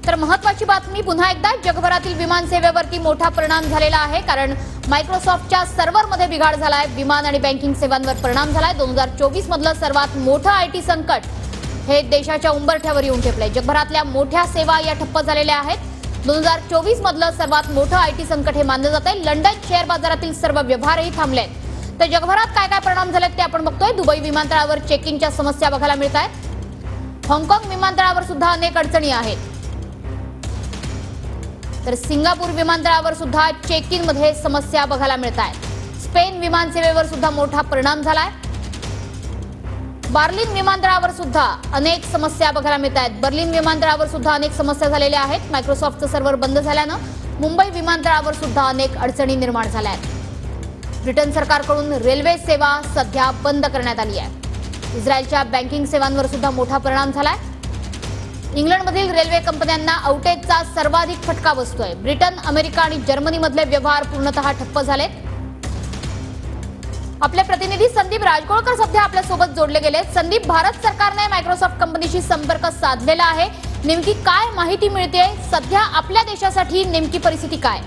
तर महत्त्वाची बातमी पुन्हा एकदा जगभरातील विमान सेवेवरती मोठा परिणाम झालेला आहे, कारण मायक्रोसॉफ्टच्या सर्व्हरमध्ये बिघाड झालाय। विमान आणि बँकिंग सेवांवर परिणाम झालाय। 2024 मधलं सर्वात मोठं आयटी संकट हे देशाच्या उंबरठ्यावर येऊन ठेपलंय। जगभरातल्या मोठ्या सेवा या ठप्प झालेल्या आहेत। 2024 मधलं सर्वात मोठं आयटी संकट हे मानलं जातंय। लंडन शेअर बाजारातील सर्व व्यवहारही थांबलेत। तर जगभरात काय काय परिणाम झालेत ते आपण बघतोय। दुबई विमानतळावर चेकिंगच्या समस्या बघायला मिळतात। हाँगकाँग विमानतळावर सुद्धा अनेक अडचणी आहेत। तर सिंगापूर विमानतळावर सुद्धा चेक-इन मध्ये समस्या बघायला मिळतात। स्पेन विमान सेवेवर सुद्धा मोठा परिणाम झालाय। बर्लिन विमानतळावर सुद्धा अनेक समस्या बघायला मिळतात। बर्लिन विमानतळावर सुद्धा अनेक समस्या झालेल्या आहेत। मायक्रोसॉफ्टचं सर्व्हर बंद झाल्यानं मुंबई विमानतळावर सुद्धा अनेक अडचणी निर्माण झाल्या आहेत। ब्रिटन सरकारकडून रेल्वे सेवा सध्या बंद करण्यात आली आहे। इस्रायलच्या बँकिंग सेवांवर सुद्धा मोठा परिणाम झालाय। इंग्लंडमधील रेल्वे कंपन्यांना आउटेजचा सर्वाधिक फटका बसतोय। ब्रिटन, अमेरिका आणि जर्मनीमधले व्यवहार पूर्णतः ठप्प झालेत। आपले प्रतिनिधी संदीप राजकोळकर सध्या आपल्या सोबत जोडले गेले। संदीप, भारत सरकारने मायक्रोसॉफ्ट कंपनीशी संपर्क साधलेला आहे, नेमकी काय माहिती मिळते? सध्या आपल्या देशासाठी नेमकी परिस्थिती काय?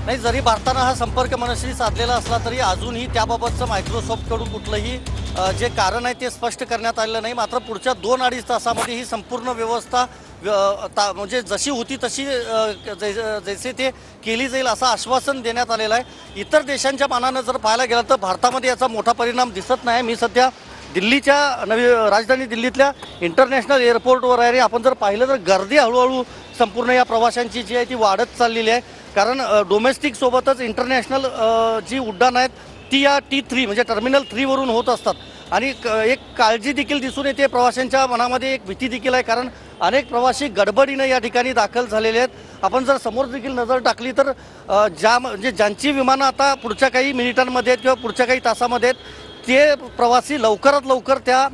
नाही, जरी भारतानं हा संपर्क मनुष्यशी साधलेला असला तरी अजूनही त्याबाबतचं मायक्रोसॉफ्टकडून कुठलंही जे कारण आहे ते स्पष्ट करण्यात आलेलं नाही। मात्र पुढच्या 2-2.5 तासामध्ये ही संपूर्ण व्यवस्था म्हणजे जशी होती तशी जैसे ते केली जाईल असं आश्वासन देण्यात आलेलं आहे। इतर देशांच्या मानानं जर पाहायला गेलं तर भारतामध्ये याचा मोठा परिणाम दिसत नाही। मी सध्या दिल्लीच्या राजधानी दिल्लीतल्या इंटरनॅशनल एअरपोर्टवर आहे। आपण जर पाहिलं तर गर्दी हळूहळू संपूर्ण या प्रवाशांची जी आहे ती वाढत चाललेली आहे, कारण डोमेस्टिक सोबतच इंटरनॅशनल जी उड्डाण आहेत ती या T3 म्हणजे टर्मिनल 3 वरून होत असतात। आणि एक काळजी देखील दिसून येते, प्रवाशांच्या मनामध्ये एक भीती देखील आहे, कारण अनेक प्रवासी गडबडीने या ठिकाणी दाखल झालेले आहेत। आपण जर समोर देखील नजर टाकली तर ज्यांची विमानं आता पुढच्या काही मिनिटांमध्ये किंवा पुढच्या काही तासामध्ये आहेत ते प्रवासी लवकरात लवकर त्या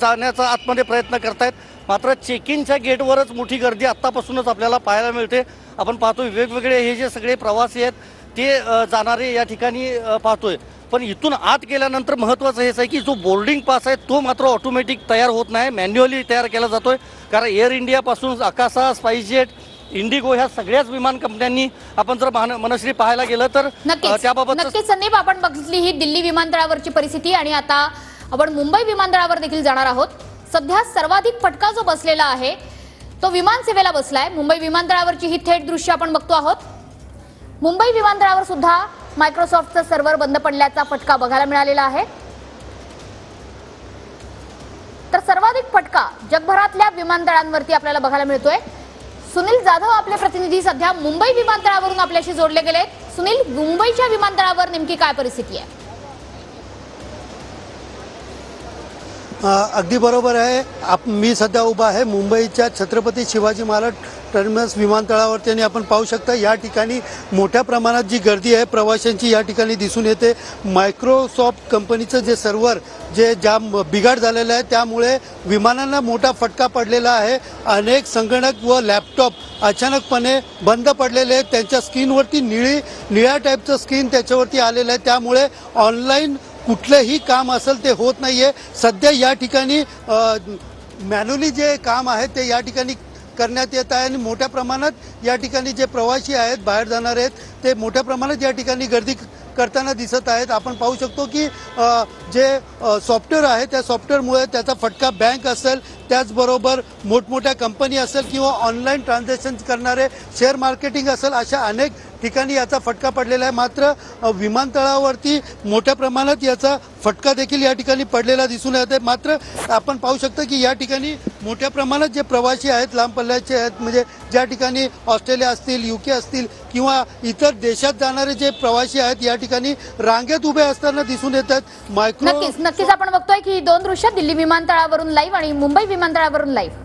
जाण्याचा आतमध्ये प्रयत्न करतायत। मात्र चेकिंगच्या गेटवरच मोठी गर्दी आत्तापासूनच आपल्याला पाहायला मिळते। आपण पाहतोय वेगवेगळे हे जे सगळे प्रवासी आहेत ते जाणारे या ठिकाणी पाहतोय। पण इथून आत गेल्यानंतर महत्त्वाचं हेच आहे की जो बोर्डिंग पास आहे तो मात्र ऑटोमॅटिक तयार होत नाही, मॅन्युअली तयार केला जातोय। कारण एअर इंडियापासून आकाशा, स्पाइसजेट, इंडिगो ह्या सगळ्याच विमान कंपन्यांनी आपण जर मनश्री पाहायला गेलं तर त्याबाबत नक्कीच संदीप, आपण बघितली ही दिल्ली विमानतळावरची परिस्थिती आणि आता आपण मुंबई विमानतळावर देखील जाणार आहोत। सध्या सर्वाधिक फटका जो बसलेला आहे तो विमान सेवेला बसलाय। मुंबई विमानतळावरची ही थेट दृश्य आपण बघतो आहोत। मुंबई विमानतळावर सुद्धा मायक्रोसॉफ्टचं सर्व्हर बंद पडल्याचा फटका बघायला मिळालेला आहे। तर सर्वाधिक फटका जगभरातल्या विमानतळांवरती आपल्याला बघायला मिळतोय। सुनील जाधव आपले प्रतिनिधी सध्या मुंबई विमानतळावरून आपल्याशी जोडले गेलेत। सुनील, मुंबईच्या विमानतळावर नेमकी काय परिस्थिती आहे? अगदी बरोबर आहे। मी सध्या उभा आहे मुंबईच्या छत्रपती शिवाजी महाराज टर्मिनस विमानतळावरती आणि आपण पाहू शकता या ठिकाणी मोठ्या प्रमाणात जी गर्दी आहे प्रवाशांची या ठिकाणी दिसून येते। मायक्रोसॉफ्ट कंपनीचं जे सर्व्हर बिघाड झालेलं आहे त्यामुळे विमानांना मोठा फटका पडलेला आहे। अनेक संगणक व लॅपटॉप अचानकपणे बंद पडलेले आहेत। त्यांच्या स्क्रीनवरती निळ्या टाईपचं स्क्रीन त्याच्यावरती आलेलं आहे, त्यामुळे ऑनलाईन कुठलंही काम असेल ते होत नाहीये। सध्या या ठिकाणी मॅन्युअली जे काम आहे ते या ठिकाणी करण्यात येत आहे आणि मोठ्या प्रमाणात या ठिकाणी जे प्रवासी आहेत बाहेर जाणारे आहेत ते मोठ्या प्रमाणात या ठिकाणी गर्दी करताना दिसत आहेत। आपण पाहू शकतो की जे सॉफ्टवेअर आहे त्या सॉफ्टवेअरमुळे त्याचा फटका बँक असेल, त्याचबरोबर मोठमोठ्या कंपनी असेल किंवा ऑनलाईन ट्रान्झॅक्शन करणारे शेअर मार्केटिंग असेल, अशा अनेक ठिकाणी याचा फटका पडलेला आहे। मात्र विमानतळावरती मोठ्या प्रमाणात याचा फटका देखील या ठिकाणी पडलेला दिसून येत आहे। मात्र आपण पाहू शकता की या ठिकाणी मोठ्या प्रमाणात जे प्रवासी आहेत लांब पल्ल्याचे आहेत, म्हणजे ज्या ठिकाणी ऑस्ट्रेलिया असतील, UK असतील किंवा इतर देशात जाणारे जे प्रवासी आहेत या ठिकाणी रांगेत उभे असताना दिसून येतात। नक्कीच आपण बघतोय की 2 दृश्य दिल्ली विमानतळावरून लाईव्ह आणि मुंबई विमानतळावरून लाईव्ह।